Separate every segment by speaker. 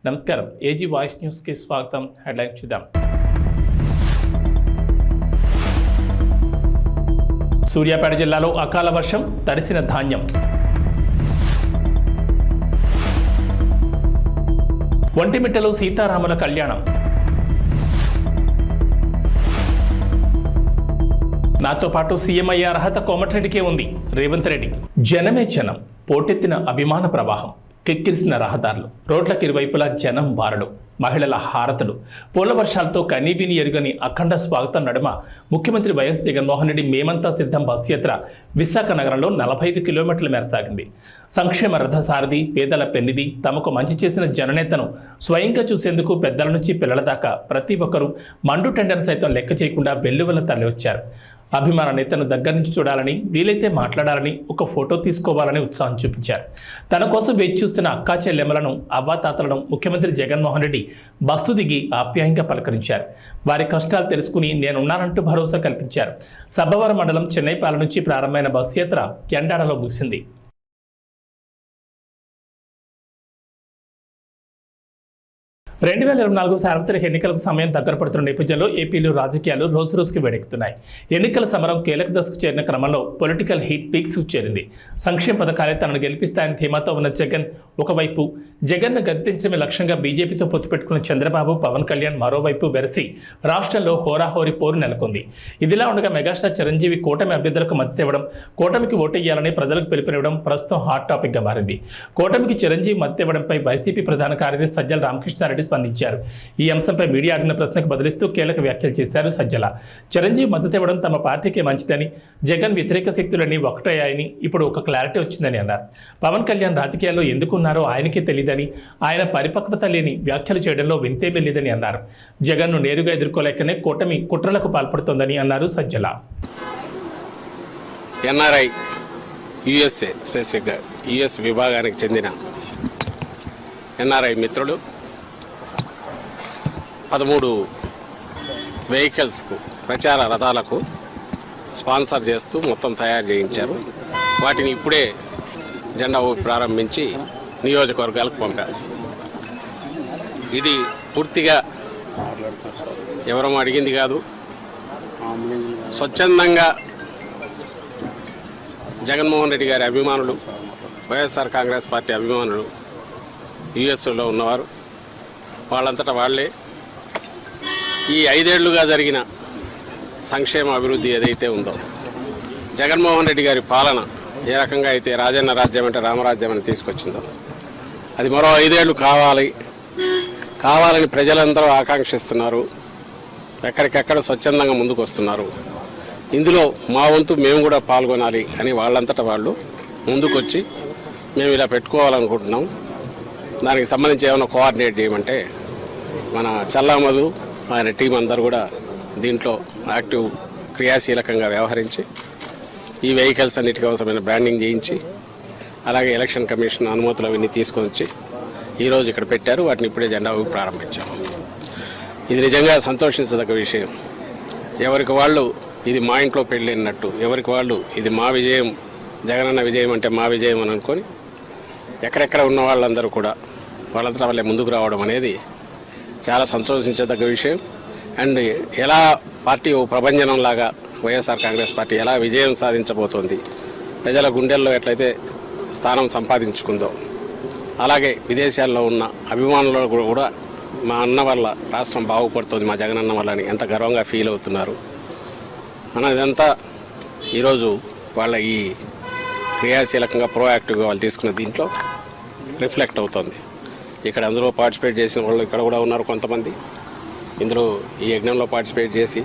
Speaker 1: నమస్కారం, AG voice న్యూస్కి స్వాగతం. హెడ్లైన్స్ చూద్దాం. సూర్యాపేట జిల్లాలో అకాల వర్షం, తడిసిన ధాన్యం. ఒంటిమిట్టలో సీతారాముల కళ్యాణం. నాతో పాటు సీఎం అయ్యే అర్హత కోమటిరెడ్డికే ఉంది. రేవంత్ రెడ్డి. జనమే జనం, పోటెత్తిన అభిమాన ప్రవాహం, కిక్కిరిసిన రహదారులు, రోడ్లకు ఇరువైపులా జనం బారడు, మహిళల హారతులు, పూల వర్షాలతో కనీవిని ఎరుగని అఖండ స్వాగతం నడుమ ముఖ్యమంత్రి వైఎస్ జగన్మోహన్ రెడ్డి మేమంతా సిద్ధం బస్ యాత్ర విశాఖ నగరంలో 45 కిలోమీటర్ల మేర సాగింది. సంక్షేమ రథసారథి, పేదల పెన్నిది, తమకు మంచి చేసిన జననేతను స్వయంగా చూసేందుకు పెద్దల నుంచి పిల్లల దాకా ప్రతి ఒక్కరూ మండు టెండర్ను సైతం లెక్క చేయకుండా వెల్లువల తరలివచ్చారు. అభిమాన నేతను దగ్గర నుంచి చూడాలని, వీలైతే మాట్లాడాలని, ఒక ఫోటో తీసుకోవాలని ఉత్సాహం చూపించారు. తన కోసం వేచి చూస్తున్న అక్కా చెల్లెమ్మలను, అవ్వాతాతలను ముఖ్యమంత్రి జగన్మోహన్ రెడ్డి బస్సు దిగి ఆప్యాయంగా పలకరించారు. వారి కష్టాలు తెలుసుకుని నేనున్నానంటూ భరోసా కల్పించారు. సబ్బవరం మండలం చెన్నైపాలెం నుంచి ప్రారంభమైన బస్సు యాత్ర ఎండాడలో ముగిసింది. రెండు 2024 సార్వత్రిక ఎన్నికలకు సమయం దగ్గర పడుతున్న నేపథ్యంలో ఏపీలో రాజకీయాలు రోజు రోజుకి వేడెక్కుతున్నాయి. ఎన్నికల సమరం కీలక దశకు చేరిన క్రమంలో పొలిటికల్ హీట్ పీక్స్ చేరింది. సంక్షేమ పథకాలే తనను గెలిపిస్తాయని ధీమాతో ఉన్న జగన్ ఒకవైపు, జగన్ను గద్దెంచడమే లక్ష్యంగా బీజేపీతో పొత్తు పెట్టుకున్న చంద్రబాబు, పవన్ కళ్యాణ్ మరోవైపు వెరసి రాష్ట్రంలో హోరాహోరీ పోరు నెలకొంది. ఇదిలా ఉండగా మెగాస్టార్ చిరంజీవి కూటమి అభ్యర్థులకు మద్దతు ఇవ్వడం, కూటమికి ఓటేయాలని ప్రజలకు పిలుపునివ్వడం ప్రస్తుతం హాట్ టాపిక్గా మారింది. కూటమికి చిరంజీవి మద్దతు ఇవ్వడంపై వైసీపీ ప్రధాన కార్యదర్శి సజ్జల రామకృష్ణారెడ్డి స్పందించారు. ఈ అంశంపై మీడియా అడిగిన ప్రశ్నకు బదిలిస్తూ కీలక వ్యాఖ్యలు చేశారు సజ్జల. చిరంజీవి మద్దతు ఇవ్వడం తమ పార్టీకే మంచిదని, జగన్ వ్యతిరేక శక్తులన్నీ ఒకటయ్యాయని ఇప్పుడు ఒక క్లారిటీ వచ్చిందని అన్నారు. పవన్ కళ్యాణ్ రాజకీయాల్లో ఎందుకున్నారో ఆయనకే తెలియదని, ఆయన పరిపక్వత లేని వ్యాఖ్యలు చేయడంలో వింతేమీ లేదని అన్నారు. జగన్ను నేరుగా ఎదుర్కోలేకనే కూటమి కుట్రలకు పాల్పడుతోందని అన్నారు సజ్జల.
Speaker 2: ఎన్ఆర్ఐ యుఎస్ఏ, స్పెసిఫిక్గా యుఎస్ విభాగానికి చెందిన ఎన్ఆర్ఐ మిత్రులు 13 వెహికల్స్కు, ప్రచార రథాలకు స్పాన్సర్ చేస్తూ మొత్తం తయారు చేయించారు. వాటిని ఇప్పుడే జెండా ఊపి ప్రారంభించి నియోజకవర్గాలకు పంపారు. ఇది పూర్తిగా ఎవరూ అడిగింది కాదు. స్వచ్ఛందంగా జగన్మోహన్ రెడ్డి గారి అభిమానులు, వైఎస్ఆర్ కాంగ్రెస్ పార్టీ అభిమానులు యుఎస్లో ఉన్నవారు వాళ్ళంతటా వాళ్లే ఈ 5 ఏళ్లుగా జరిగిన సంక్షేమ అభివృద్ధి ఏదైతే ఉందో, జగన్మోహన్ రెడ్డి గారి పాలన ఏ రకంగా అయితే రాజన్న రాజ్యం అంటే రామరాజ్యం అని తీసుకొచ్చిందో, అది మరో 5 ఏళ్ళు కావాలని ప్రజలందరూ ఆకాంక్షిస్తున్నారు. ఎక్కడికెక్కడ స్వచ్ఛందంగా ముందుకు వస్తున్నారు. ఇందులో మా వంతు మేము కూడా పాల్గొనాలి అని వాళ్ళంతటా వాళ్ళు ముందుకొచ్చి మేము ఇలా పెట్టుకోవాలనుకుంటున్నాం, దానికి సంబంధించి ఏమైనా కోఆర్డినేట్ చేయమంటే మన చల్లామధు ఆయన టీం అందరూ కూడా దీంట్లో యాక్టివ్, క్రియాశీలకంగా వ్యవహరించి ఈ వెహికల్స్ అన్నిటికీ అవసరమైన బ్రాండింగ్ చేయించి, అలాగే ఎలక్షన్ కమిషన్ అనుమతులు అవన్నీ తీసుకొని వచ్చి ఈరోజు ఇక్కడ పెట్టారు. వాటిని ఇప్పుడే జెండా ఊపి ప్రారంభించాము. ఇది నిజంగా సంతోషించదగ్గ విషయం. ఎవరికి వాళ్ళు ఇది మా ఇంట్లో పెళ్ళి అన్నట్టు, ఎవరికి వాళ్ళు ఇది మా విజయం, జగనన్న విజయం అంటే మా విజయం అని అనుకొని ఎక్కడెక్కడ ఉన్న వాళ్ళందరూ కూడా వాళ్ళంతా వాళ్ళే ముందుకు రావడం అనేది చాలా సంతోషించదగ్గ విషయం. అండ్ ఎలా పార్టీ ఓ ప్రభంజనంలాగా వైఎస్ఆర్ కాంగ్రెస్ పార్టీ ఎలా విజయం సాధించబోతోంది, ప్రజల గుండెల్లో ఎట్లయితే స్థానం సంపాదించుకుందో, అలాగే విదేశాల్లో ఉన్న అభిమానులు కూడా మా అన్న వల్ల రాష్ట్రం బాగుపడుతుంది, మా జగనన్న వల్ల అని ఎంత గర్వంగా ఫీల్ అవుతున్నారు అన్నదంతా ఈరోజు వాళ్ళ ఈ క్రియాశీలకంగా ప్రోయాక్టివ్గా వాళ్ళు తీసుకున్న దీంట్లో రిఫ్లెక్ట్ అవుతుంది. ఇక్కడ అందులో పార్టిసిపేట్ చేసిన వాళ్ళు ఇక్కడ కూడా ఉన్నారు కొంతమంది. ఇందులో ఈ యజ్ఞంలో పార్టిసిపేట్ చేసి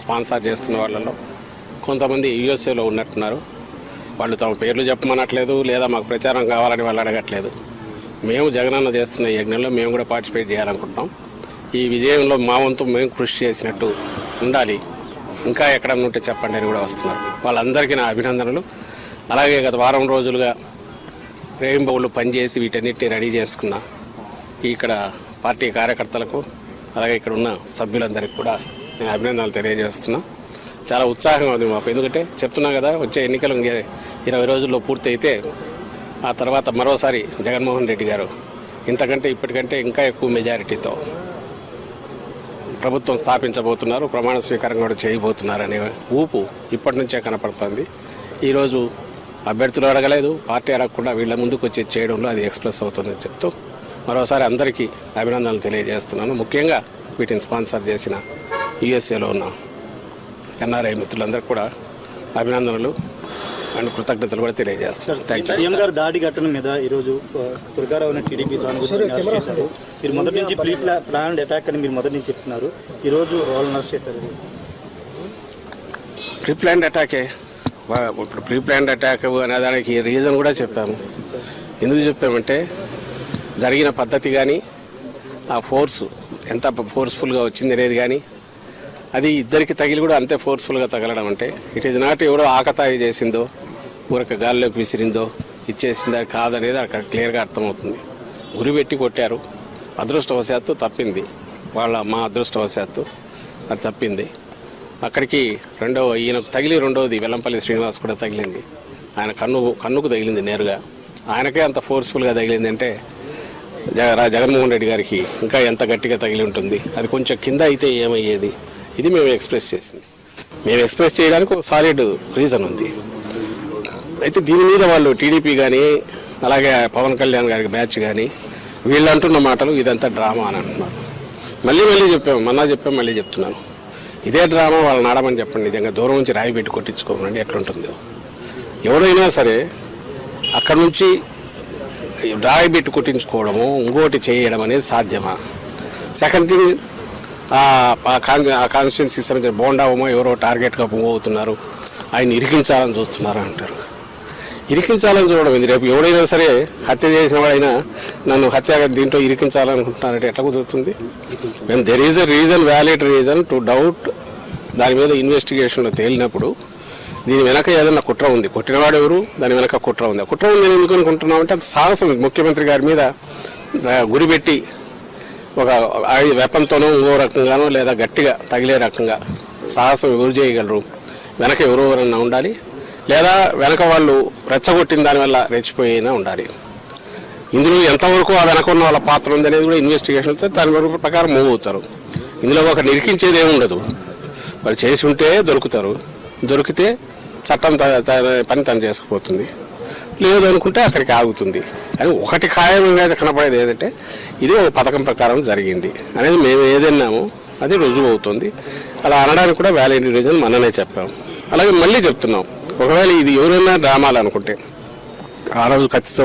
Speaker 2: స్పాన్సర్ చేస్తున్న వాళ్ళలో కొంతమంది యూఎస్ఏలో ఉన్నట్టున్నారు. వాళ్ళు తమ పేర్లు చెప్పమనట్లేదు, లేదా మాకు ప్రచారం కావాలని వాళ్ళు అడగట్లేదు. మేము జగనన్న చేస్తున్న ఈ యజ్ఞంలో మేము కూడా పార్టిసిపేట్ చేయాలనుకుంటున్నాం. ఈ విజయంలో మా వంతు మేము కృషి చేసినట్టు ఉండాలి, ఇంకా ఎక్కడన్నా ఉంటే చెప్పండి అని కూడా వస్తున్నారు. వాళ్ళందరికీ నా అభినందనలు. అలాగే గత వారం రోజులుగా రెయిన్బోలు పనిచేసి వీటన్నిటిని రెడీ చేసుకున్న ఇక్కడ పార్టీ కార్యకర్తలకు, అలాగే ఇక్కడ ఉన్న సభ్యులందరికీ కూడా నేను అభినందనలు తెలియజేస్తున్నా. చాలా ఉత్సాహంగా ఉంది మాకు. ఎందుకంటే చెప్తున్నా కదా, వచ్చే ఎన్నికలు 20 రోజుల్లో పూర్తి అయితే ఆ తర్వాత మరోసారి జగన్మోహన్ రెడ్డి గారు ఇంతకంటే ఇప్పటికంటే ఇంకా ఎక్కువ మెజారిటీతో ప్రభుత్వం స్థాపించబోతున్నారు, ప్రమాణ స్వీకారం కూడా చేయబోతున్నారు అనే ఊపు ఇప్పటి నుంచే కనపడుతుంది. ఈరోజు అభ్యర్థులు అడగలేదు, పార్టీ అడగకుండా వీళ్ళ ముందుకు వచ్చి చేయడంలో అది ఎక్స్ప్రెస్ అవుతుందని చెప్తూ మరోసారి అందరికీ అభినందనలు తెలియజేస్తున్నాను. ముఖ్యంగా వీటిని స్పాన్సర్ చేసిన యుఎస్ఏలో ఉన్న ఎన్ఆర్ఐ మిత్రులందరికీ కూడా అభినందనలు అండ్ కృతజ్ఞతలు కూడా తెలియజేస్తున్నాను. Thank you.
Speaker 3: సీఎం గారు దాడి ఘటన మీద ఈరోజు దుర్గారావు అనే టీడీపీ సానుభూతిని అరెస్ట్ చేశారు. మీరు మొదటి నుంచి ప్లాన్డ్ అటాక్ అని మీరు మొదటి నుంచి చెప్తున్నారు. ఈరోజు వాళ్ళని అరెస్ట్ చేశారు.
Speaker 2: ప్రీ ప్లాన్డ్ అటాకే. ఇప్పుడు ప్రీ ప్లాన్డ్ అటాక్ అనే దానికి రీజన్ కూడా చెప్పాము. ఎందుకు చెప్పామంటే జరిగిన పద్ధతి కానీ ఆ ఫోర్స్ ఎంత ఫోర్స్ఫుల్గా వచ్చింది అనేది కానీ అది ఇద్దరికి తగిలి కూడా అంతే ఫోర్స్ఫుల్గా తగలడం అంటే ఇట్ ఈజ్ నాట్ ఎవరో ఆకతాయి చేసిందో ఊరక గాల్లోకి విసిరిందో ఇచ్చేసిందా కాదనేది అక్కడ క్లియర్గా అర్థమవుతుంది. గురిపెట్టి కొట్టారు, అదృష్టవశాత్తు తప్పింది. మా అదృష్టవశాత్తు అది తప్పింది. అక్కడికి ఈయనకు తగిలి రెండవది వెల్లంపల్లి శ్రీనివాస్ కూడా తగిలింది. ఆయన కన్నుకు తగిలింది నేరుగా. ఆయనకే అంత ఫోర్స్ఫుల్గా తగిలింది అంటే జగన్మోహన్ రెడ్డి గారికి ఇంకా ఎంత గట్టిగా తగిలి ఉంటుంది. అది కొంచెం కింద అయితే ఏమయ్యేది, ఇది మేము ఎక్స్ప్రెస్ చేసింది. మేము ఎక్స్ప్రెస్ చేయడానికి ఒక సాలిడ్ రీజన్ ఉంది. అయితే దీని మీద వాళ్ళు టీడీపీ కానీ అలాగే పవన్ కళ్యాణ్ గారికి బ్యాచ్ కానీ వీళ్ళు అంటున్న మాటలు ఇదంతా డ్రామా అని అంటున్నారు. మళ్ళీ చెప్పాము, మళ్ళీ చెప్తున్నాను. ఇదే డ్రామా వాళ్ళని ఆడమని చెప్పండి. నిజంగా దూరం నుంచి రాయి పెట్టి కొట్టించుకోమనండి ఎట్లుంటుందో. ఎవరైనా సరే అక్కడ నుంచి రాయి పెట్టి కొట్టించుకోవడము ఇంకోటి చేయడం అనేది సాధ్యమా? సెకండ్ థింగ్, ఆ కాన్స్టిట్యున్సీకి సంబంధించిన బోండావమో ఎవరో టార్గెట్గా మూవ్ అవుతున్నారు, ఆయన ఇరికించాలని చూస్తున్నారు అంటారు. ఇరికించాలని చూడడం ఇది. రేపు ఎవడైనా సరే హత్య చేసిన వాడైనా నన్ను హత్య దీంట్లో ఇరికించాలనుకుంటున్నారంటే ఎట్లా కుదురుతుంది? మేము there is a reason, valid reason to doubt. దాని మీద ఇన్వెస్టిగేషన్లో తేలినప్పుడు దీని వెనక ఏదైనా కుట్ర ఉంది, కొట్టినవాడు ఎవరు, దాని వెనక కుట్ర ఉంది. ఆ కుట్ర ఉంది నేను ఎందుకు అనుకుంటున్నామంటే అది సాహసం. ముఖ్యమంత్రి గారి మీద గురిపెట్టి ఒక వెపన్తోనో ఇంకో రకంగానో లేదా గట్టిగా తగిలే రకంగా సాహసం ఎవరు చేయగలరు? వెనక ఎవరెవరన్నా ఉండాలి, లేదా వెనక వాళ్ళు రెచ్చగొట్టిన దానివల్ల రెచ్చిపోయినా ఉండాలి. ఇందులో ఎంతవరకు ఆ వెనక ఉన్న వాళ్ళ పాత్ర ఉంది అనేది కూడా ఇన్వెస్టిగేషన్తో దాని ప్రకారం మూవ్ అవుతారు. ఇందులో ఒక నిరికించేది ఏమి ఉండదు. వాళ్ళు చేసి ఉంటే దొరుకుతారు, దొరికితే చట్టం పని తను చేసుకుపోతుంది, లేదు అనుకుంటే అక్కడికి ఆగుతుంది. కానీ ఒకటి ఖాయంగా కనపడేది ఏంటంటే ఇది ఒక పథకం ప్రకారం జరిగింది అనేది మేము ఏదన్నామో అది రుజువు అవుతుంది. అలా అనడానికి కూడా వ్యాలిడ్ రీజన్ మననే చెప్పాం. అలాగే మళ్ళీ చెప్తున్నాం, ఒకవేళ ఇది ఎవరైనా డ్రామాలు అనుకుంటే ఆ రోజు కత్తితో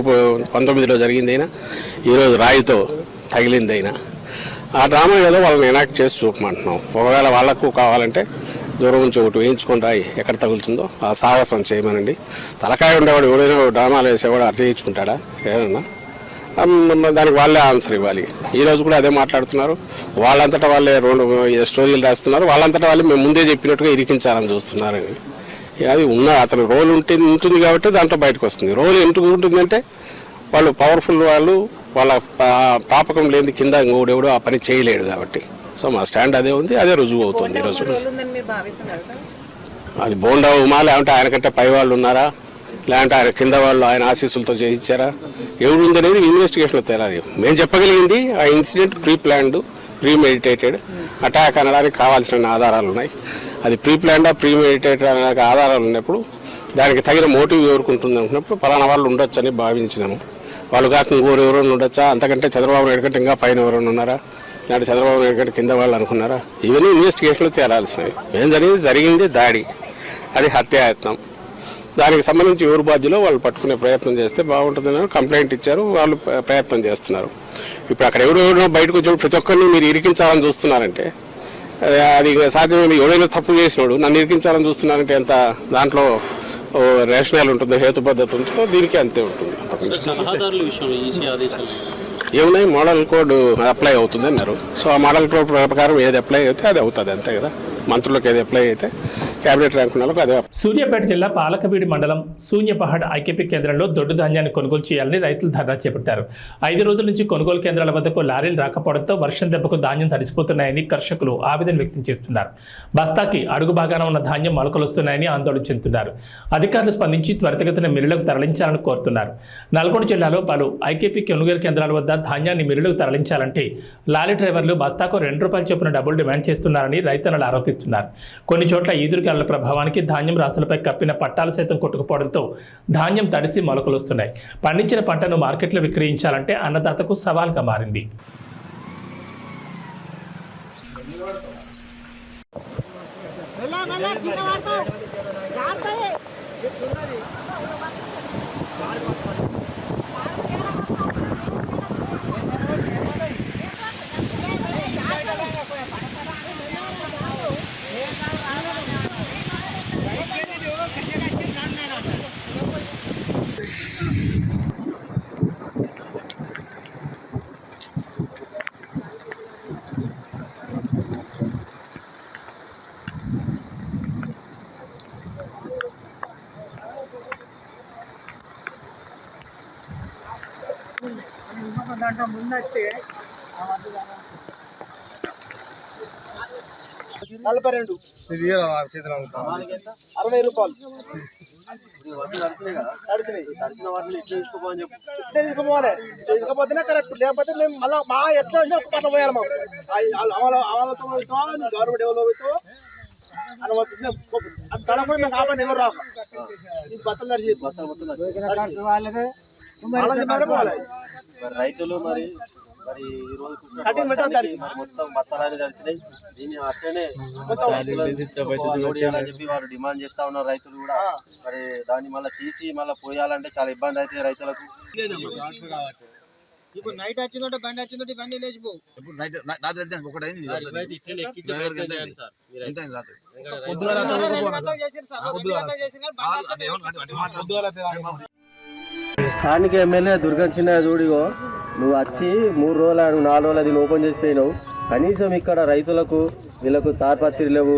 Speaker 2: 19లో జరిగిందైనా ఈరోజు రాయితో తగిలిందైనా ఆ డ్రామా ఏదో వాళ్ళని ఎనాక్ట్ చేసి చూపమంటున్నాం. ఒకవేళ వాళ్లకు కావాలంటే దూరం నుంచి ఒకటి వేయించుకొని రాయి ఎక్కడ తగులుతుందో ఆ సాహసం చేయమనండి. తలకాయ ఉండేవాడు ఎవడైనా డ్రామాలు వేసేవాడు అర్థం చేయించుకుంటాడా? ఏమన్నా దానికి వాళ్ళే ఆన్సర్ ఇవ్వాలి. ఈరోజు కూడా అదే మాట్లాడుతున్నారు. వాళ్ళంతటా వాళ్ళే 2 స్టోరీలు రాస్తున్నారు. వాళ్ళంతటా వాళ్ళే మేము ముందే చెప్పినట్టుగా ఇరికించాలని చూస్తున్నారని. అది అతని రోల్ ఉంటుంది కాబట్టి దాంట్లో బయటకు వస్తుంది. రోల్ ఎందుకు ఉంటుందంటే వాళ్ళు పవర్ఫుల్, వాళ్ళ పాపకం లేని కింద ఇంకోడెవడో ఆ పని చేయలేడు కాబట్టి. సో మా స్టాండ్ అదే ఉంది, అదే రుజువు అవుతుంది ఈరోజు. అది బోండా ఉమా, లేదంటే ఆయనకంటే పై వాళ్ళు ఉన్నారా, లేదంటే ఆయన కింద వాళ్ళు ఆయన ఆశీస్సులతో చేయించారా, ఎవరు ఉందనేది ఇన్వెస్టిగేషన్లో తేలాలి. మేము చెప్పగలిగింది ఆ incident pre planned, pre meditated attack అనడానికి కావాల్సిన ఆధారాలు ఉన్నాయి. అది ప్రీ ప్లాన్డా ప్రీ మెడిటేటెడ్ అనే ఆధారాలు ఉన్నప్పుడు దానికి తగిన మోటివ్ ఎవరుకుంటుంది అనుకున్నప్పుడు పలానా వాళ్ళు ఉండొచ్చు అని భావించినాము. వాళ్ళు కాక ఇంకోరు ఎవరైనా ఉండొచ్చా, అంతకంటే చంద్రబాబు నాయుడు కంటే ఇంకా పైన ఎవరైనా ఉన్నారా, లేదంటే చంద్రబాబు నాయుడు కంటే కింద వాళ్ళు అనుకున్నారా, ఇవన్నీ ఇన్వెస్టిగేషన్లో తేలాల్సినవి. ఏం జరిగింది దాడి, అది హత్యాయత్నం. దానికి సంబంధించి ఎవరు బాధ్యులో వాళ్ళు పట్టుకునే ప్రయత్నం చేస్తే బాగుంటుందని కంప్లైంట్ ఇచ్చారు, వాళ్ళు ప్రయత్నం చేస్తున్నారు. ఇప్పుడు అక్కడ ఎవరెవరో బయటకు వచ్చినప్పుడు ప్రతి ఒక్కరిని మీరు ఇరికించాలని చూస్తున్నారంటే అది సాధ్యమే. ఎవరైనా తప్పు చేసినాడు నన్ను ఇరికించాలని చూస్తున్నారంటే ఎంత దాంట్లో రేషనల్ ఉంటుందో, హేతుబద్ధత ఉంటుందో, దీనికి అంతే ఉంటుంది. ఏమున్నాయి, మోడల్ కోడ్ అప్లై అవుతుంది అన్నారు. సో ఆ మోడల్ కోడ్ ప్రకారం ఏది అప్లై అయితే అది అవుతుంది, అంతే కదా. మంత్రులకు ఏది అప్లై అయితే క్యాబినెట్ ర్యాంక్ ఉన్న వాళ్ళకు అదే.
Speaker 1: సూర్యాపేట జిల్లా పాలకవీడి మండలం శూన్యపహాడ్ ఐకేపీ కేంద్రంలో దొడ్డు ధాన్యాన్ని కొనుగోలు చేయాలని రైతులు ధర్నా చేపట్టారు. 5 రోజుల నుంచి కొనుగోలు కేంద్రాల వద్దకు లారీలు రాకపోవడంతో వర్షం దెబ్బకు ధాన్యం తడిసిపోతున్నాయని కర్షకులు ఆవేదన వ్యక్తం చేస్తున్నారు. బస్తాకి అడుగు భాగాన ఉన్న ధాన్యం మొలకలొస్తున్నాయని ఆందోళన చెందుతున్నారు. అధికారులు స్పందించి త్వరితగతిన మిల్లులకు తరలించాలని కోరుతున్నారు. నల్గొండ జిల్లాలో పలు ఐకేపీ కొనుగోలు కేంద్రాల వద్ద ధాన్యాన్ని మిల్లులకు తరలించాలంటే లారీ డ్రైవర్లు బస్తాకు ₹2 చొప్పున డబ్బులు డిమాండ్ చేస్తున్నారని రైతన్నలు ఆరోపిస్తున్నారు. కొన్ని చోట్ల ఈదురుగాలుల ప్రభావానికి ధాన్యం రాసులపై కప్పిన పట్టాలు సైతం కొట్టుకుపోవడంతో ధాన్యం తడిసి మొలకలొస్తున్నాయి. పండించిన పంటను మార్కెట్లో విక్రయించాలంటే అన్నదాతకు సవాల్గా మారింది.
Speaker 4: ముందైతే 42 ఇది 60 రూపాయలు తడిసిన వాటిని ఇట్లా తీసుకోమని చెప్పి తీసుకోవాలి. తీసుకోపోతేనే కరెక్ట్, లేకపోతే మేము మళ్ళీ మా ఎట్లా వచ్చినా ఒక పట్ల పోయాలి. మాకు గవర్నమెంట్ ఎవరితో అది తడపడి మేము కాపాడి ఎవరు రాక బట్టలు రైతులు మరి ఈ రోజు మొత్తం బత్తలాన్ని తడిచినాయి. దీన్ని అట్లనే చెప్పి వారు డిమాండ్ చేస్తా ఉన్నారు. రైతులు కూడా మరి దాన్ని మళ్ళీ తీసి మళ్ళీ పోయాలంటే చాలా ఇబ్బంది అవుతుంది రైతులకు. ఇప్పుడు నైట్ వచ్చిందంటే బండి వచ్చిందంటే బండి లేచిపో. స్థానిక ఎమ్మెల్యే దుర్గం చిన్న చూడిగో, నువ్వు వచ్చి 3 రోజులు 4 రోజులు అది ఓపెన్ చేసిపోయినావు. కనీసం ఇక్కడ రైతులకు వీళ్ళకు తార్పత్రి లేవు.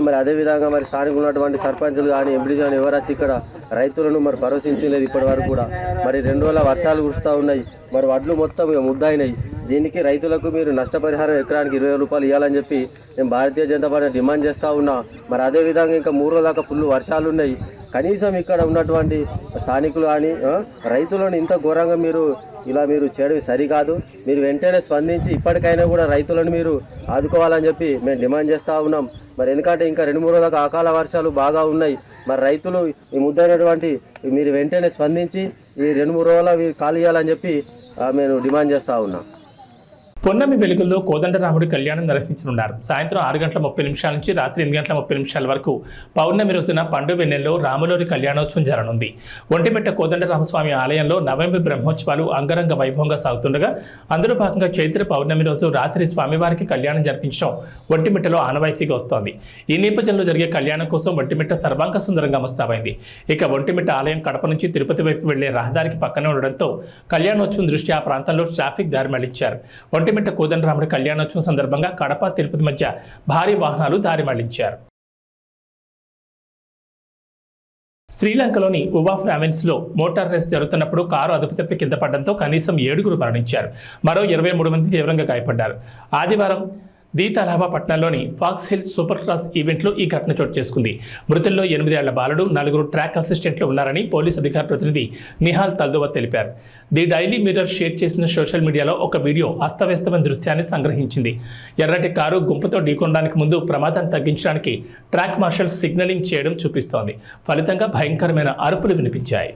Speaker 4: మరి అదేవిధంగా మరి స్థానిక ఉన్నటువంటి సర్పంచులు కానీ ఎంపీడీ కానీ ఎవరు వచ్చి ఇక్కడ రైతులను మరి భరోసించలేదు ఇప్పటి వరకు కూడా. మరి 2 రోజుల వర్షాలు కురుస్తూ ఉన్నాయి. మరి వడ్లు మొత్తం ముద్దయినాయి. దీనికి రైతులకు మీరు నష్టపరిహారం ఎకరానికి ₹20 ఇవ్వాలని చెప్పి మేము భారతీయ జనతా పార్టీ డిమాండ్ చేస్తూ ఉన్నా. మరి అదేవిధంగా ఇంకా 3 రోజుల దాకా ఫుల్ వర్షాలు ఉన్నాయి. కనీసం ఇక్కడ ఉన్నటువంటి స్థానికులు కానీ రైతులను ఇంత ఘోరంగా మీరు చేయడం సరికాదు. మీరు వెంటనే స్పందించి ఇప్పటికైనా కూడా రైతులను మీరు ఆదుకోవాలని చెప్పి మేము డిమాండ్ చేస్తూ ఉన్నాం. మరి ఎందుకంటే ఇంకా 2-3 రోజులకు అకాల వర్షాలు బాగా ఉన్నాయి. మరి రైతులు ఈ ముద్దైనటువంటి మీరు వెంటనే స్పందించి ఈ 2-3 రోజులు ఖాళీ చేయాలని చెప్పి మేము డిమాండ్ చేస్తూ ఉన్నాం.
Speaker 1: పొన్నమి వెలుగుల్లో కోదండరాముడి కళ్యాణం నిర్వహించనున్నారు. సాయంత్రం 6:30 నుంచి రాత్రి 8:30 వరకు పౌర్ణమి రోజున పండు వెన్నెల్లో రాములోరి కళ్యాణోత్సవం జరగనుంది. ఒంటిమిట్ట కోదండరామస్వామి ఆలయంలో నవమి బ్రహ్మోత్సవాలు అంగరంగ వైభవంగా సాగుతుండగా అందులో భాగంగా చైత్ర పౌర్ణమి రోజు రాత్రి స్వామివారికి కళ్యాణం జరిపించడం ఒంటిమిట్టలో ఆనవాయితీగా వస్తోంది. ఈ నేపథ్యంలో జరిగే కళ్యాణం కోసం ఒంటిమిట్ట సర్వాంగ సుందరంగా ముస్తాబైంది. ఇక ఒంటిమిట్ట ఆలయం కడప నుంచి తిరుపతి వైపు వెళ్లే రహదారికి పక్కనే ఉండడంతో కళ్యాణోత్సవం దృష్ట్యా ఆ ప్రాంతంలో ట్రాఫిక్ దారి మళ్లించారు. ఒంటిమిట్ట కోదండరాముడి కళ్యాణోత్సవం సందర్భంగా కడప తిరుపతి మధ్య భారీ వాహనాలు దారి మళ్లించారు. శ్రీలంకలోని ఉవా ప్రావిన్స్లో మోటార్ రేస్ జరుగుతున్నప్పుడు కారు అదుపు తప్పి కింద పడడంతో కనీసం 7 మరణించారు. మరో 23 మంది తీవ్రంగా గాయపడ్డారు. ఆదివారం దీతలావా పట్టణంలోని ఫాక్స్ హిల్ సూపర్ క్రాస్ ఈవెంట్లో ఈ ఘటన చోటు చేసుకుంది. మృతుల్లో 8 ఏళ్ల బాలుడు, 4 ట్రాక్ అసిస్టెంట్లు ఉన్నారని పోలీస్ అధికార ప్రతినిధి నిహాల్ తల్దోవా తెలిపారు. ది డైలీ మిర్రర్ షేర్ చేసిన సోషల్ మీడియాలో ఒక వీడియో అస్తవ్యస్తమైన దృశ్యాన్ని సంగ్రహించింది. ఎర్రటి కారు గుంపుతో ఢీకొనడానికి ముందు ప్రమాదాన్ని తగ్గించడానికి ట్రాక్ మార్షల్ సిగ్నలింగ్ చేయడం చూపిస్తోంది. ఫలితంగా భయంకరమైన అరుపులు వినిపించాయి.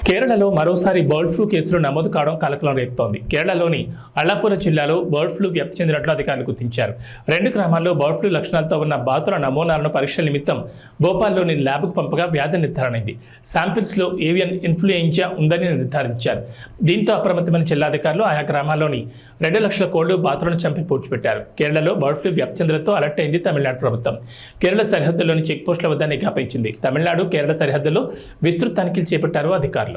Speaker 1: కేరళలో మరోసారి బర్డ్ ఫ్లూ కేసులు నమోదు కావడం కలకలం రేపుతోంది. కేరళలోని అల్లాపుర జిల్లాలో బర్డ్ ఫ్లూ వ్యాప్తి చెందినట్లు అధికారులు గుర్తించారు. 2 గ్రామాల్లో బర్డ్ ఫ్లూ లక్షణాలతో ఉన్న బాతుల నమూనాలను పరీక్షల నిమిత్తం భోపాల్లోని ల్యాబ్కు పంపగా వ్యాధి నిర్ధారణైంది. శాంపిల్స్లో ఏవియన్ ఇన్ఫ్లుయెంజా ఉందని నిర్ధారించారు. దీంతో అప్రమత్తమైన జిల్లాధికారులు ఆయా గ్రామాల్లోని 2 లక్షల కోళ్లు బాతులను చంపి పూడ్చిపెట్టారు. కేరళలో బర్డ్ ఫ్లూ వ్యాప్తి చెందడంతో అలర్ట్ అయింది తమిళనాడు ప్రభుత్వం. కేరళ సరిహద్దుల్లోని చెక్పోస్టుల వద్ద నిఘా పెంచింది. తమిళనాడు కేరళ సరిహద్దుల్లో విస్తృత తనిఖీలు చేపట్టారు అధికారులు.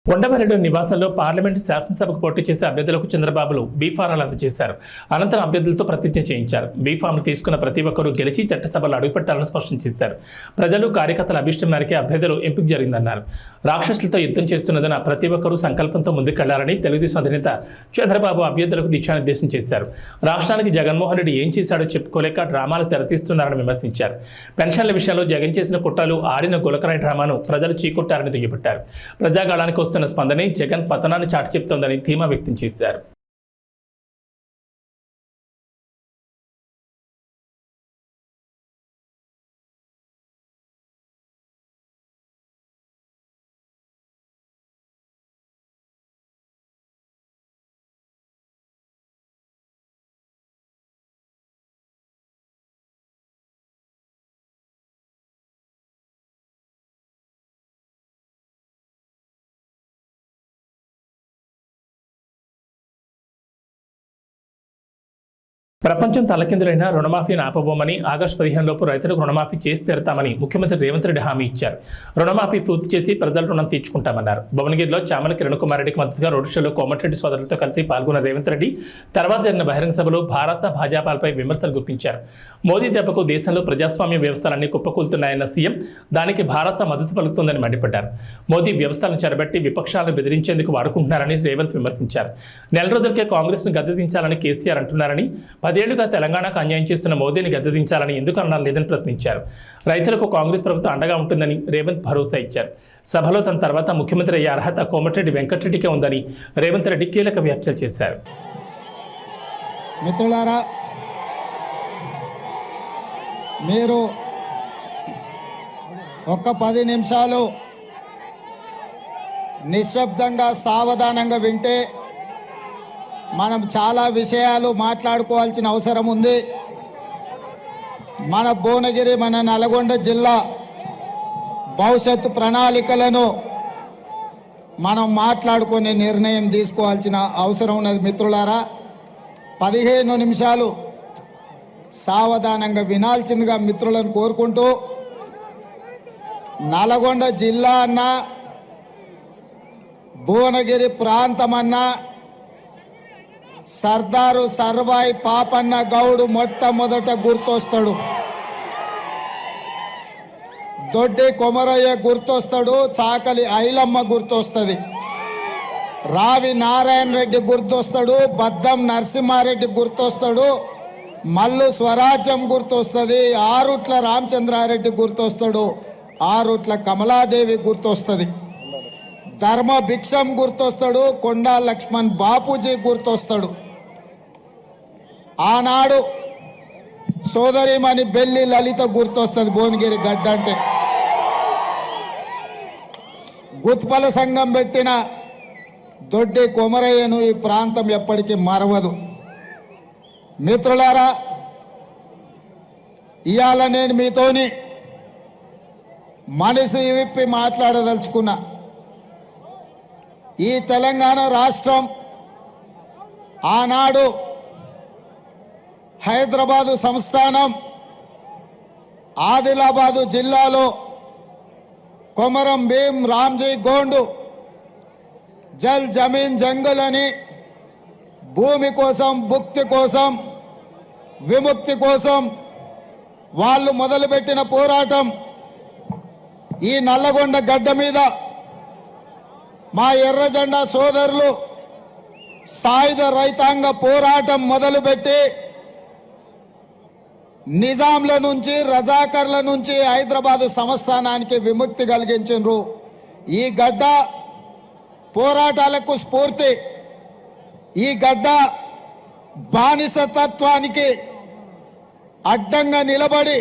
Speaker 1: ఉండవల్లిలో నివాసంలో పార్లమెంటు శాసనసభకు పోటీ చేసే అభ్యర్థులకు చంద్రబాబులు బీఫారాలు అందజేశారు. అనంతరం అభ్యర్థులతో ప్రతిజ్ఞ చేయించారు. బీఫామ్లు తీసుకున్న ప్రతి ఒక్కరూ గెలిచి చట్టసభలో అడుగుపెట్టాలని స్పష్టం చేశారు. ప్రజలు కార్యకర్తల అభిష్టం మేరకే అభ్యర్థులు ఎంపిక జరిగిందన్నారు. రాక్షసులతో యుద్ధం చేస్తున్నదన్న ప్రతి ఒక్కరూ సంకల్పంతో ముందుకెళ్లాలని తెలుగుదేశం అధినేత చంద్రబాబు అభ్యర్థులకు దిశానిర్దేశం చేశారు. రాష్ట్రానికి జగన్మోహన్ రెడ్డి ఏం చేశాడో చెప్పుకోలేక డ్రామాలు తెరతీస్తున్నారని విమర్శించారు. పెన్షన్ల విషయంలో జగన్ చేసిన కుట్రలు, ఆడిన గులకరాయి డ్రామాను ప్రజలు చీకొట్టారని దుయ్యబట్టారు. ప్రజాగాళానికి వస్తున్న స్పందనే జగన్ పతనాన్ని చాటి చెప్తోందని ధీమా వ్యక్తం చేశారు. ప్రపంచం తలకిందులైన రుణమాఫీని ఆపబోమని ఆగస్టు 15 లోపు రైతులకు రుణమాఫీ చేసి తీరతామని ముఖ్యమంత్రి రేవంత్ రెడ్డి హామీ ఇచ్చారు. రుణమాఫీ పూర్తి చేసి ప్రజల రుణం తీర్చుకుంటామన్నారు. భువనగిరిలో చామల కిరణ్ కుమార్ రెడ్డికి మద్దతుగా రోడ్ షోలో కోమటిరెడ్డి సోదరులతో కలిసి పాల్గొన్న రేవంత్ రెడ్డి తర్వాత జరిగిన బహిరంగ సభలో భారత భాజపాలపై విమర్శలు గుప్పించారు. మోదీ దెబ్బకు దేశంలో ప్రజాస్వామ్య వ్యవస్థలన్నీ కుప్పకూలుతున్నాయన్న సీఎం దానికి భారత మద్దతు పలుకుతుందని మండిపడ్డారు. మోదీ వ్యవస్థలను చెరబట్టి విపక్షాలను బెదిరించేందుకు వాడుకుంటున్నారని రేవంత్ విమర్శించారు. నెల రోజులకే కాంగ్రెస్ను గద్దెదించాలని కేసీఆర్ అంటున్నారని, 10 ఏళ్లుగా తెలంగాణకు అన్యాయం చేస్తున్న మోదీని గద్దెదించాలని ఎందుకు అన్నారు లేదని ప్రశ్నించారు. రైతులకు కాంగ్రెస్ ప్రభుత్వం అండగా ఉంటుందని రేవంత్ భరోసా ఇచ్చారు. సభలో తన తర్వాత ముఖ్యమంత్రి అయ్యే అర్హత కోమటిరెడ్డి వెంకటరెడ్డికే ఉందని రేవంత్ రెడ్డి కీలక వ్యాఖ్యలు చేశారు.
Speaker 5: మిత్రులారా, మీరు ఒక్క 10 నిమిషాలు నిశ్శబ్దంగా సావధానంగా వింటే మనం చాలా విషయాలు మాట్లాడుకోవాల్సిన అవసరం ఉంది. మన భువనగిరి, మన నల్గొండ జిల్లా భవిష్యత్తు ప్రణాళికలను మనం మాట్లాడుకునే నిర్ణయం తీసుకోవాల్సిన అవసరం ఉన్నది. మిత్రులారా, 15 నిమిషాలు సావధానంగా వినాల్సిందిగా మిత్రులను కోరుకుంటూ, నల్గొండ జిల్లా అన్నా, భువనగిరి ప్రాంతమన్నా సర్దారు సర్వాయి పాపన్న గౌడు మొట్టమొదట గుర్తొస్తాడు. దొడ్డి కొమరయ్య గుర్తొస్తాడు. చాకలి ఐలమ్మ గుర్తొస్తుంది. రావి నారాయణ రెడ్డి గుర్తొస్తాడు. బద్దం నరసింహారెడ్డి గుర్తొస్తాడు. మల్లు స్వరాజ్యం గుర్తొస్తుంది. ఆరుట్ల రామచంద్రారెడ్డి గుర్తొస్తాడు. ఆరుట్ల కమలాదేవి గుర్తొస్తుంది. ధర్మ భిక్షం గుర్తొస్తాడు. కొండా లక్ష్మణ్ బాపూజీ గుర్తొస్తాడు. ఆనాడు సోదరిమణి బెల్లి లలిత గుర్తొస్తుంది. భువనగిరి గడ్డ అంటే గుత్పల సంఘం పెట్టిన దొడ్డి కొమరయ్యను ఈ ప్రాంతం ఎప్పటికీ మరవదు. మిత్రులారా, ఇవాళ నేను మీతోని మనసు విప్పి మాట్లాడదలుచుకున్నా. ఈ తెలంగాణ రాష్ట్రం ఆనాడు హైదరాబాదు సంస్థానం ఆదిలాబాదు జిల్లాలో కొమరం భీం రామ్జీ గోండు జల్ జమీన్ జంగల్ అని భూమి కోసం, భుక్తి కోసం, విముక్తి కోసం వాళ్ళు మొదలుపెట్టిన పోరాటం ఈ నల్లగొండ గడ్డ మీద మా ఎర్రజెండా సోదరులు సాయుధ రైతాంగ పోరాటం మొదలుపెట్టి నిజాంల నుంచి, రజాకర్ల నుంచి హైదరాబాదు సంస్థానానికి విముక్తి కలిగించారు. ఈ గడ్డ పోరాటాలకు స్ఫూర్తి. ఈ గడ్డ బానిసతత్వానికి అడ్డంగా నిలబడి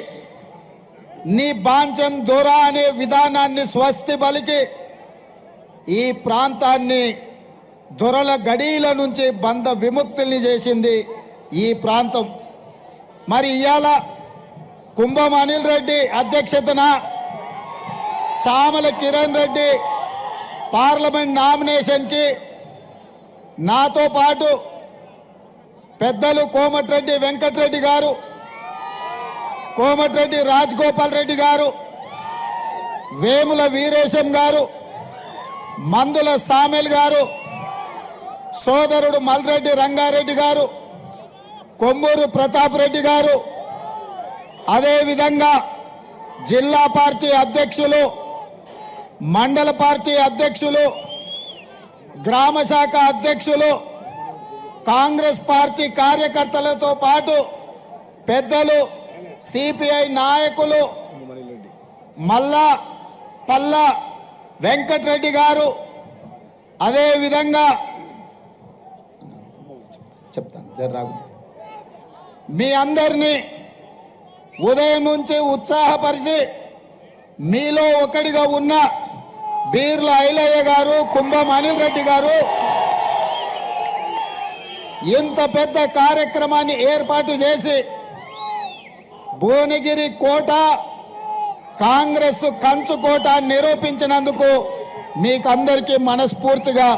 Speaker 5: నీ బాంచం దొర అనే విధానాన్ని స్వస్తి పలికి ఈ ప్రాంతాన్ని దొరల గడీల నుంచి బంధ విముక్తుల్ని చేసింది ఈ ప్రాంతం. మరి ఇవాళ కుంభం అనిల్ రెడ్డి అధ్యక్షతన చామల కిరణ్ రెడ్డి పార్లమెంట్ నామినేషన్కి నాతో పాటు పెద్దలు కోమటిరెడ్డి వెంకటరెడ్డి గారు, కోమటిరెడ్డి రాజగోపాల్ రెడ్డి గారు, వేముల వీరేశం గారు, మందుల సామెల్ గారు, సోదరుడు మల్రెడ్డి రంగారెడ్డి గారు, కొమ్మూరు ప్రతాప్ రెడ్డి గారు, అదేవిధంగా జిల్లా పార్టీ అధ్యక్షులు, మండల పార్టీ అధ్యక్షులు, గ్రామ శాఖ అధ్యక్షులు, కాంగ్రెస్ పార్టీ కార్యకర్తలతో పాటు పెద్దలు, సిపిఐ నాయకులు, మల్లా పల్లా వెంకటరెడ్డి గారు, అదేవిధంగా చెప్తాను జర్రాగు, మీ అందరినీ ఉదయం నుంచి ఉత్సాహపరిచి మీలో ఒకటిగా ఉన్న బీర్ల ఐలయ్య గారు, కుంభం అనిల్ రెడ్డి గారు ఇంత పెద్ద కార్యక్రమాన్ని ఏర్పాటు చేసి భువనగిరి కోట కాంగ్రెస్ కంచుకోట నిరూపించినందుకు మీకందరికీ మనస్ఫూర్తిగా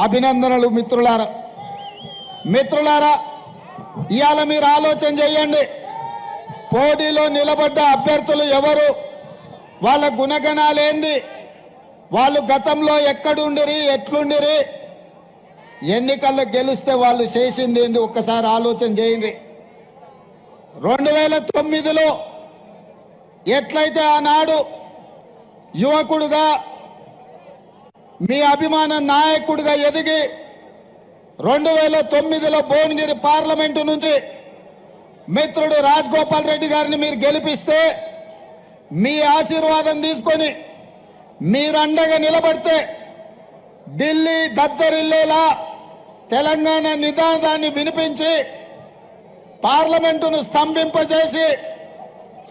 Speaker 5: అభినందనలు. మిత్రులారా, ఇవాళ మీరు ఆలోచన చేయండి, పోటీలో నిలబడ్డ అభ్యర్థులు ఎవరు, వాళ్ళ గుణగణాలేంది, వాళ్ళు గతంలో ఎక్కడుండిరి, ఎట్లుండిరి, ఎన్నికల్లో గెలిస్తే వాళ్ళు చేసింది ఏంది ఒక్కసారి ఆలోచన చేయండి. 2009లో ఎట్లయితే ఆనాడు యువకుడుగా మీ అభిమాన నాయకుడిగా ఎదిగి 2009లో భువనగిరి పార్లమెంటు నుంచి మిత్రుడు రాజగోపాల్ రెడ్డి గారిని మీరు గెలిపిస్తే మీ ఆశీర్వాదం తీసుకొని మీరండగా నిలబడితే ఢిల్లీ దద్దరిల్లేలా తెలంగాణ నినాదాన్ని వినిపించి పార్లమెంటును స్తంభింపజేసి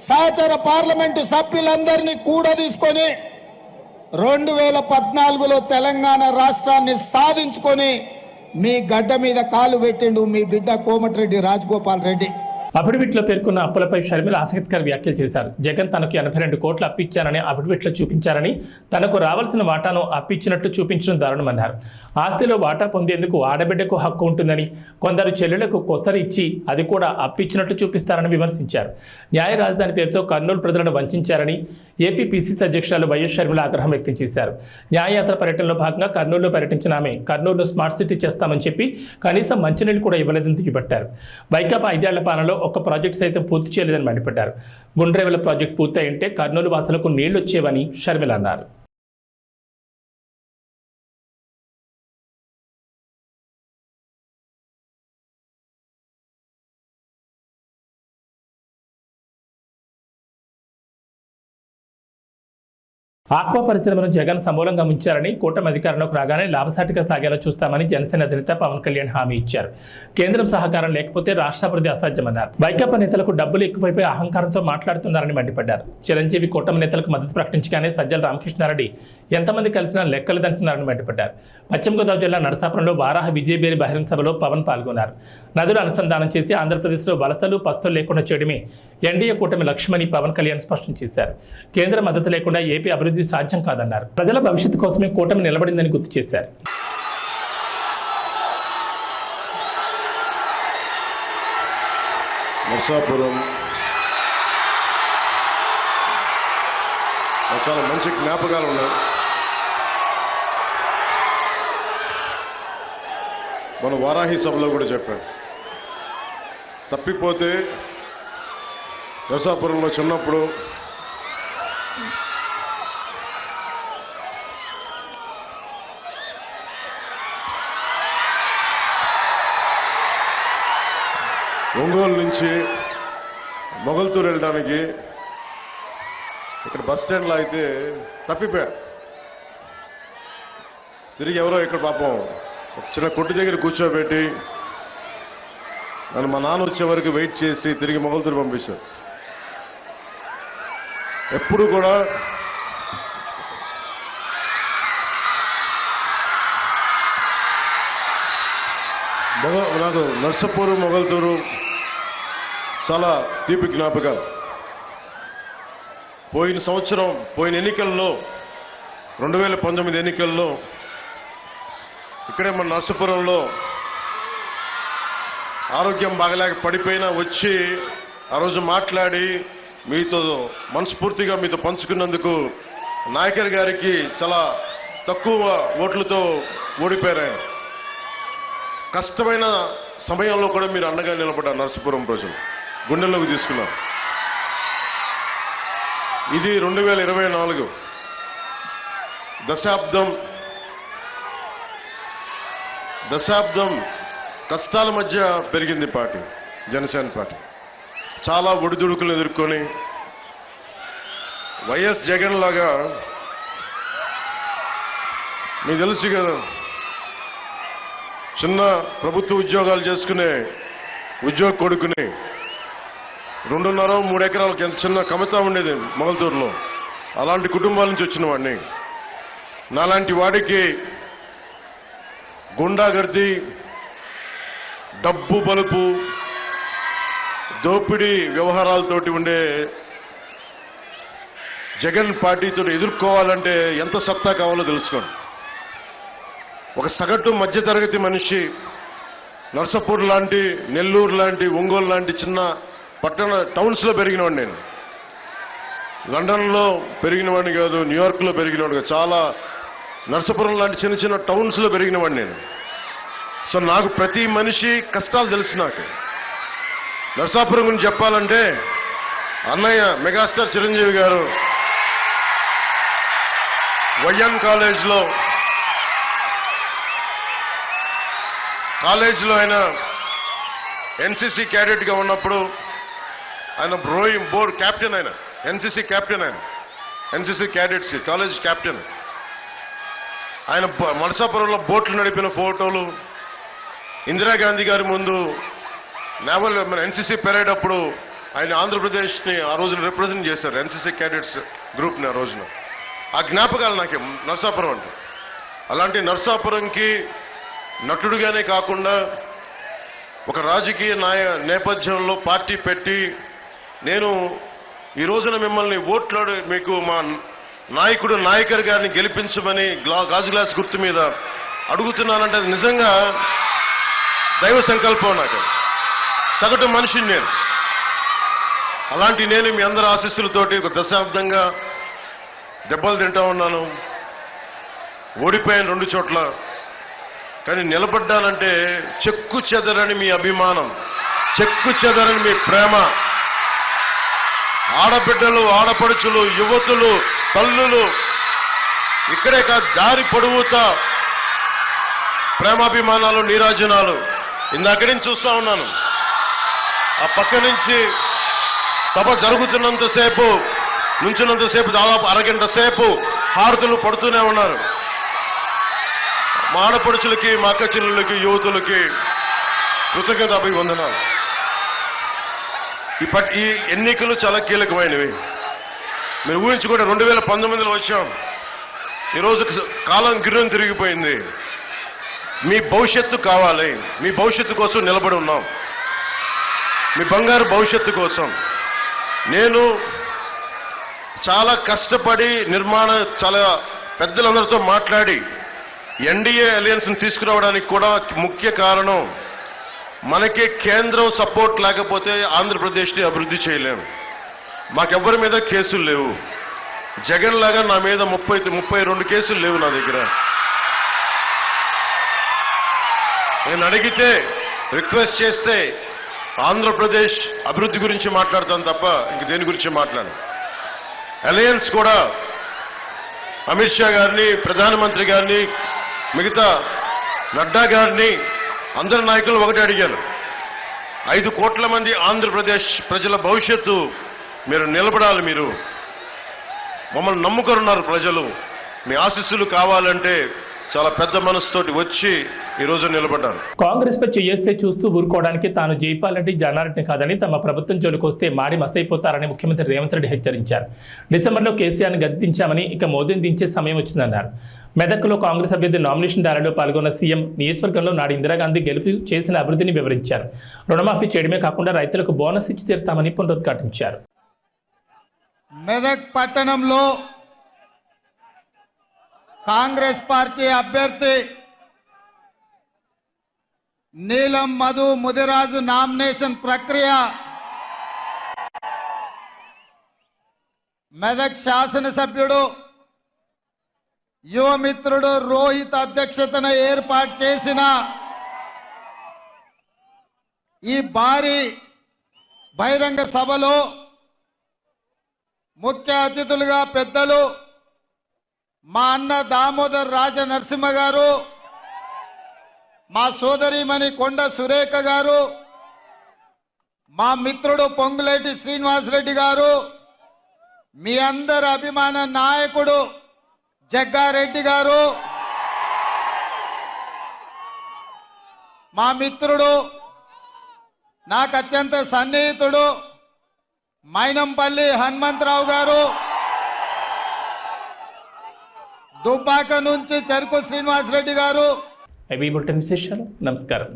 Speaker 5: సహచర పార్లమెంటు సభ్యులందరినీ కూడా తీసుకొని 2014లో తెలంగాణ రాష్ట్రాన్ని సాధించుకొని మీ గడ్డ మీద కాలు పెట్టిండు మీ బిడ్డ కోమటిరెడ్డి రాజగోపాల్ రెడ్డి.
Speaker 1: అఫిడవిట్లో పేర్కొన్న అప్పులపై షర్మిల ఆసక్తికర వ్యాఖ్యలు చేశారు. జగన్ తనకు 82 కోట్లు అప్పిచ్చారని అఫిడవిట్లో చూపించారని, తనకు రావాల్సిన వాటాను అప్పిచ్చినట్లు చూపించడం దారుణమన్నారు. ఆస్తిలో వాటా పొందేందుకు ఆడబిడ్డకు హక్కు ఉంటుందని, కొందరు చెల్లెలకు కొత్తరు ఇచ్చి అది కూడా అప్పిచ్చినట్లు చూపిస్తారని విమర్శించారు. న్యాయ రాజధాని పేరుతో కర్నూలు ప్రజలను వంచారని ఏపీ పిసిసి అధ్యక్షురాలు వైఎస్ షర్మిల ఆగ్రహం వ్యక్తం చేశారు. న్యాయయాత్ర పర్యటనలో భాగంగా కర్నూలులో పర్యటించిన ఆమె కర్నూలును స్మార్ట్ సిటీ చేస్తామని చెప్పి కనీసం మంచినీళ్ళు కూడా ఇవ్వలేదని దుయ్యబట్టారు. వైకాపా 5 ఏళ్ల పాలనలో ఒక్క ప్రాజెక్టు సైతం పూర్తి చేయలేదని మండిపడ్డారు. గుండ్రేవల ప్రాజెక్టు పూర్తయింటే కర్నూలు వాసులకు నీళ్లు వచ్చేవని షర్మిల అన్నారు. ఆక్వా పరిశ్రమను జగన్ సమూలంగా ముంచారని, కూటమి అధికారంలోకి రాగానే లాభసాటిగా సాగేలా చూస్తామని జనసేన అధినేత పవన్ కళ్యాణ్ హామీ ఇచ్చారు. కేంద్రం సహకారం లేకపోతే రాష్ట్రాభివృద్ధి అసాధ్యమన్నారు. వైకాపా నేతలకు డబ్బులు ఎక్కువైపోయి అహంకారంతో మాట్లాడుతున్నారని మండిపడ్డారు. చిరంజీవి కూటమి నేతలకు మద్దతు ప్రకటించగానే సజ్జల రామకృష్ణారెడ్డి ఎంతమంది కలిసినా లెక్కలేదంటున్నారని మండిపడ్డారు. పశ్చిమ గోదావరి జిల్లా నరసాపురంలో వారాహ విజయబేరి బహిరంగ సభలో పవన్ పాల్గొన్నారు. నదులు అనుసంధానం చేసి ఆంధ్రప్రదేశ్లో వలసలు పస్తులు లేకుండా చేయడమే ఎన్డీఏ కూటమి లక్ష్యమని పవన్ కళ్యాణ్ స్పష్టం చేశారు. కేంద్ర మద్దతు లేకుండా ఏపీ అభివృద్ధి సాధ్యం కాదన్నారు. ప్రజల భవిష్యత్తు కోసమే కూటమి నిలబడిందని గుర్తు చేశారు.
Speaker 6: నరసాపురం చాలా మంచి జ్ఞాపకాలు ఉన్నాయి. మన వారాహి సభలో కూడా చెప్పాను, తప్పిపోతే నరసాపురంలో చిన్నప్పుడు ఒంగోలు నుంచి మొగల్తూరు వెళ్ళడానికి ఇక్కడ బస్ స్టాండ్లో అయితే తప్పిపోయా. తిరిగి ఎవరో ఇక్కడ పాపం చిన్న కొట్టు దగ్గర కూర్చోబెట్టి నన్ను మా నాన్న వచ్చే వరకు వెయిట్ చేసి తిరిగి మొగల్తూరు పంపించారు. ఎప్పుడు కూడా నాకు నర్సపూరు మొగల్తూరు చాలా తీపి జ్ఞాపకాలు. పోయిన సంవత్సరం పోయిన ఎన్నికల్లో 2019 ఎన్నికల్లో ఇక్కడే మన నర్సాపురంలో ఆరోగ్యం బాగలేక పడిపోయినా వచ్చి ఆ రోజు మాట్లాడి మీతో మనస్ఫూర్తిగా మీతో పంచుకున్నందుకు నాయకర్ గారికి చాలా తక్కువ ఓట్లతో ఓడిపోయారు. ఆయన కష్టమైన సమయంలో కూడా మీరు అండగా నిలబడ్డారు. నర్సాపురం ప్రజలు గుండెల్లోకి తీసుకున్నారు. ఇది 2024 దశాబ్దం కష్టాల మధ్య పెరిగింది పార్టీ, జనసేన పార్టీ. చాలా ఒడిదుడుకులు ఎదుర్కొని వైఎస్ జగన్ లాగా మీకు తెలుసు కదా, చిన్న ప్రభుత్వ ఉద్యోగాలు చేసుకునే ఉద్యోగ కొడుకుని 2.5-3 ఎకరాలకు ఎంత చిన్న కమతా ఉండేది మొగల్తూరులో. అలాంటి కుటుంబాల నుంచి వచ్చిన వాడిని. నాలాంటి వాడికి గుండాగర్ది, డబ్బు బలుపు, దోపిడీ వ్యవహారాలతోటి ఉండే జగన్ పార్టీతో ఎదుర్కోవాలంటే ఎంత సత్తా కావాలో తెలుసుకోండి. ఒక సగటు మధ్యతరగతి మనిషి నర్సాపూర్ లాంటి, నెల్లూరు లాంటి, ఒంగోలు లాంటి చిన్న పట్టణ టౌన్స్లో పెరిగినవాడిని నేను. లండన్లో పెరిగినవాడిని కాదు, న్యూయార్క్లో పెరిగినవాడు కాదు. చాలా నర్సాపురం లాంటి చిన్న చిన్న టౌన్స్లో పెరిగినవాడిని నేను. సో నాకు ప్రతి మనిషి కష్టాలు తెలుసు. నాకు నర్సాపురం గురించి చెప్పాలంటే అన్నయ్య మెగాస్టార్ చిరంజీవి గారు వైఎం కాలేజ్లో ఆయన ఎన్సీసీ క్యాడెట్గా ఉన్నప్పుడు ఆయన రోయింగ్ బోర్డ్ క్యాప్టెన్, ఆయన ఎన్సీసీ క్యాప్టెన్, ఆయన ఎన్సీసీ క్యాడెట్స్ కాలేజ్ క్యాప్టెన్. ఆయన నర్సాపురంలో బోట్లు నడిపిన ఫోటోలు, ఇందిరాగాంధీ గారి ముందు నేవల్ మన ఎన్సీసీ పెరేడ్ అప్పుడు ఆయన ఆంధ్రప్రదేశ్ని ఆ రోజున రిప్రజెంట్ చేశారు, ఎన్సీసీ క్యాడెట్స్ గ్రూప్ని ఆ రోజున. ఆ జ్ఞాపకాలు నాకు నర్సాపురం అంటే. అలాంటి నర్సాపురంకి నటుడుగానే కాకుండా ఒక రాజకీయ నేపథ్యంలో పార్టీ పెట్టి నేను ఈ రోజున మిమ్మల్ని ఓట్లాడు మీకు మా నాయకుడు నాయకర్ గారిని గెలిపించమని గాజు గ్లాస్ గుర్తు మీద అడుగుతున్నానంటే అది నిజంగా దైవ సంకల్పం. నాకు సగటు మనిషిని నేను. అలాంటి నేను మీ అందరి ఆశీస్సులతోటి ఒక దశాబ్దంగా దెబ్బలు తింటా ఉన్నాను. ఓడిపోయాను 2 చోట్ల. కానీ నిలబడ్డానంటే చెక్కు చెదరని మీ అభిమానం, చెక్కు చెదరని మీ ప్రేమ, ఆడబిడ్డలు, ఆడపడుచులు, యువతులు, తల్లులు, ఇక్కడే కాదు దారి పొడవుతా ప్రేమాభిమానాలు, నీరాజనాలు. ఇందాక నుంచి చూస్తా ఉన్నాను. ఆ పక్క నుంచి సభ జరుగుతున్నంతసేపు, నుంచినంతసేపు దాదాపు అరగంట సేపు హారతులు పడుతూనే ఉన్నారు. మా ఆడపడుచులకి, మా అక్క చెల్లెళ్ళకి, యువతులకి కృతజ్ఞత అభివందనాలు. ఈ ఎన్నికలు చాలా కీలకమైనవి. మీరు ఊహించుకుంటే 2019లో వచ్చాం. ఈరోజు కాలం గిర్రం తిరిగిపోయింది. మీ భవిష్యత్తు కావాలి. మీ భవిష్యత్తు కోసం నిలబడి ఉన్నాం. మీ బంగారు భవిష్యత్తు కోసం. నేను చాలా కష్టపడి చాలా పెద్దలందరితో మాట్లాడి ఎన్డీఏ అలయన్స్ని తీసుకురావడానికి కూడా ముఖ్య కారణం మనకి కేంద్రం సపోర్ట్ లేకపోతే ఆంధ్రప్రదేశ్ని అభివృద్ధి చేయలేము. మాకెవ్వరి మీద కేసులు లేవు. జగన్ లాగా నా మీద 32 కేసులు లేవు నా దగ్గర. నేను అడిగితే, రిక్వెస్ట్ చేస్తే ఆంధ్రప్రదేశ్ అభివృద్ధి గురించి మాట్లాడతాను తప్ప ఇంక దేని గురించి మాట్లాడను. అలయన్స్ కూడా అమిత్ షా గారిని, ప్రధానమంత్రి గారిని, మిగతా నడ్డా గారిని, అందరి నాయకులు ఒకటి అడిగాను. 5 కోట్ల మంది ఆంధ్రప్రదేశ్ ప్రజల భవిష్యత్తు మీరు నిలబడాలి. మీరు మమ్మల్ని నమ్ముకొనున్నారు ప్రజలు. మీ ఆశీస్సులు కావాలంటే చాలా పెద్ద మనసుతోటి వచ్చి ఈరోజు నిలబడ్డాను.
Speaker 1: కాంగ్రెస్ పై చేస్తే చూస్తూ ఊరుకోవడానికి తాను జైపాల్ రెడ్డి జానారెడ్డిని కాదని తమ ప్రభుత్వం జోలికి వస్తే మాడి మసైపోతారని ముఖ్యమంత్రి రేవంత్ రెడ్డి హెచ్చరించారు. డిసెంబర్లో కేసీఆర్ని గద్దించామని ఇక మోదీని దించే సమయం వచ్చిందన్నారు. మెదక్లో కాంగ్రెస్ అభ్యర్థి నామినేషన్ ర్యాలీలో పాల్గొన్న సీఎం నియోజకవర్గంలో నాడు ఇందిరాగాంధీ గెలుపు చేసిన అభివృద్ధిని వివరించారు. రుణమాఫీ చేయడమే కాకుండా రైతులకు బోనస్ ఇచ్చి తీరుతామని పునరుద్ఘాటించారు.
Speaker 5: మెదక్ పట్టణంలో కాంగ్రెస్ పార్టీ అభ్యర్థి నీలం మధు ముదిరాజు నామినేషన్ ప్రక్రియ మెదక్ శాసనసభ్యుడు యువమిత్రుడు రోహిత్ అధ్యక్షతన ఏర్పాటు చేసిన ఈ భారీ బహిరంగ సభలో ముఖ్య అతిథులుగా పెద్దలు మా అన్న దామోదర్ రాజ నరసింహ గారు, మా సోదరిమణి కొండ సురేఖ గారు, మా మిత్రుడు పొంగులేటి శ్రీనివాసరెడ్డి గారు, మీ అందరి అభిమాన నాయకుడు జగ్గారెడ్డి గారు, మా మిత్రుడు నాకు అత్యంత సన్నిహితుడు మైనంపల్లి హనుమంతరావు గారు, దుబ్బాక నుంచి చెరుకు శ్రీనివాసరెడ్డి గారు.
Speaker 1: బులెటిన్ విశేషాలు. నమస్కారం.